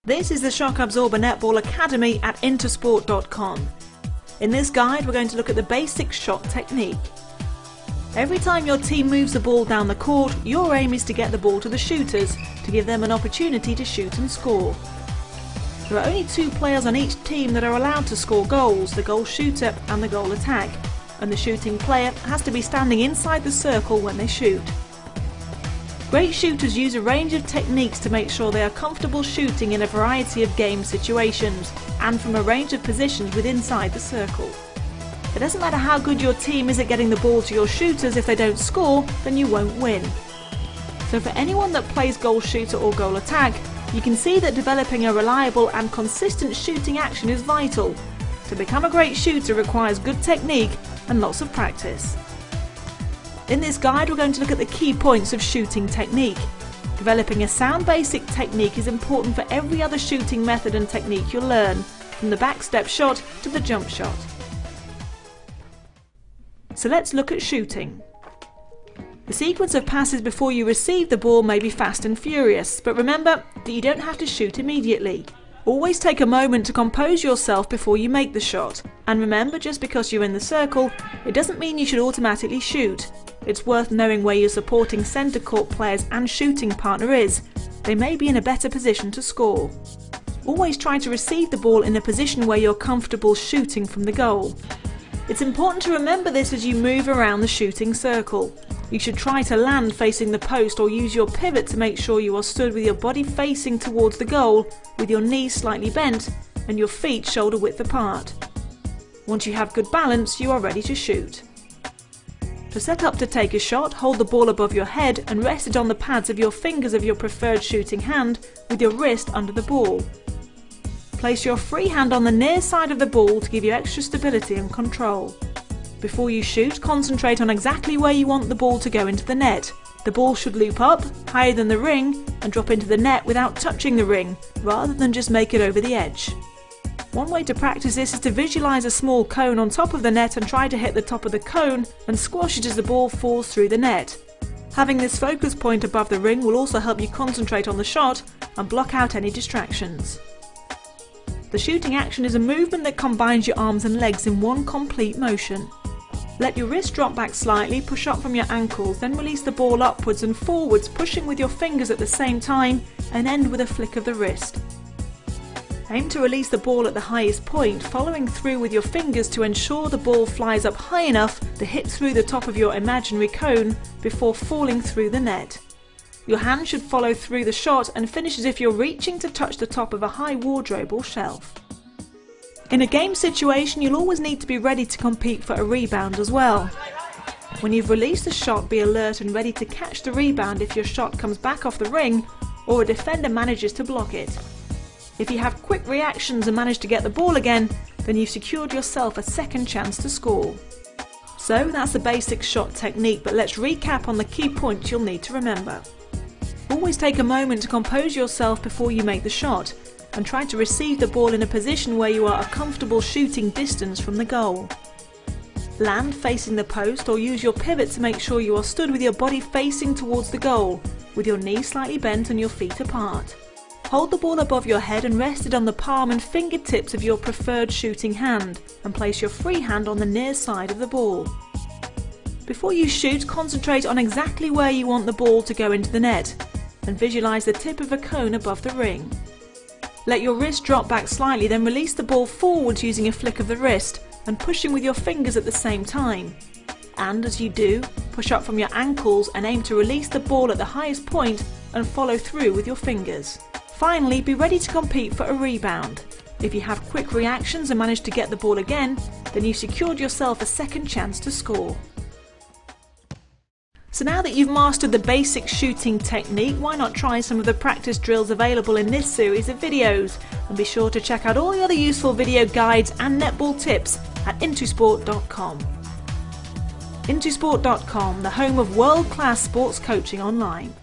This is the Shock Absorber Netball Academy at intersport.com. In this guide we're going to look at the basic shot technique. Every time your team moves the ball down the court, your aim is to get the ball to the shooters, to give them an opportunity to shoot and score. There are only two players on each team that are allowed to score goals, the goal shooter and the goal attack, and the shooting player has to be standing inside the circle when they shoot. Great shooters use a range of techniques to make sure they are comfortable shooting in a variety of game situations and from a range of positions within inside the circle. It doesn't matter how good your team is at getting the ball to your shooters, if they don't score, then you won't win. So for anyone that plays goal shooter or goal attack, you can see that developing a reliable and consistent shooting action is vital. To become a great shooter requires good technique and lots of practice. In this guide we're going to look at the key points of shooting technique. Developing a sound basic technique is important for every other shooting method and technique you'll learn, from the back step shot to the jump shot. So let's look at shooting. The sequence of passes before you receive the ball may be fast and furious, but remember that you don't have to shoot immediately. Always take a moment to compose yourself before you make the shot. And remember, just because you're in the circle, it doesn't mean you should automatically shoot. It's worth knowing where your supporting centre court players and shooting partner is. They may be in a better position to score. Always try to receive the ball in a position where you're comfortable shooting from the goal. It's important to remember this as you move around the shooting circle. You should try to land facing the post or use your pivot to make sure you are stood with your body facing towards the goal, with your knees slightly bent and your feet shoulder width apart. Once you have good balance, you are ready to shoot. To set up to take a shot, hold the ball above your head and rest it on the pads of your fingers of your preferred shooting hand with your wrist under the ball. Place your free hand on the near side of the ball to give you extra stability and control. Before you shoot, concentrate on exactly where you want the ball to go into the net. The ball should loop up, higher than the ring, and drop into the net without touching the ring, rather than just make it over the edge. One way to practice this is to visualize a small cone on top of the net and try to hit the top of the cone and squash it as the ball falls through the net. Having this focus point above the ring will also help you concentrate on the shot and block out any distractions. The shooting action is a movement that combines your arms and legs in one complete motion. Let your wrist drop back slightly, push up from your ankles, then release the ball upwards and forwards, pushing with your fingers at the same time, and end with a flick of the wrist. Aim to release the ball at the highest point, following through with your fingers to ensure the ball flies up high enough to hit through the top of your imaginary cone before falling through the net. Your hand should follow through the shot and finish as if you're reaching to touch the top of a high wardrobe or shelf. In a game situation, you'll always need to be ready to compete for a rebound as well. When you've released the shot, be alert and ready to catch the rebound if your shot comes back off the ring or a defender manages to block it. If you have quick reactions and manage to get the ball again, then you've secured yourself a second chance to score. So that's the basic shot technique, but let's recap on the key points you'll need to remember. Always take a moment to compose yourself before you make the shot, and try to receive the ball in a position where you are a comfortable shooting distance from the goal. Land facing the post or use your pivot to make sure you are stood with your body facing towards the goal, with your knees slightly bent and your feet apart. Hold the ball above your head and rest it on the palm and fingertips of your preferred shooting hand, and place your free hand on the near side of the ball. Before you shoot, concentrate on exactly where you want the ball to go into the net, and visualize the tip of a cone above the ring. Let your wrist drop back slightly, then release the ball forwards using a flick of the wrist and pushing with your fingers at the same time. And as you do, push up from your ankles and aim to release the ball at the highest point and follow through with your fingers. Finally, be ready to compete for a rebound. If you have quick reactions and manage to get the ball again, then you've secured yourself a second chance to score. So now that you've mastered the basic shooting technique, why not try some of the practice drills available in this series of videos? And be sure to check out all the other useful video guides and netball tips at intersport.com. Intersport.com, the home of world-class sports coaching online.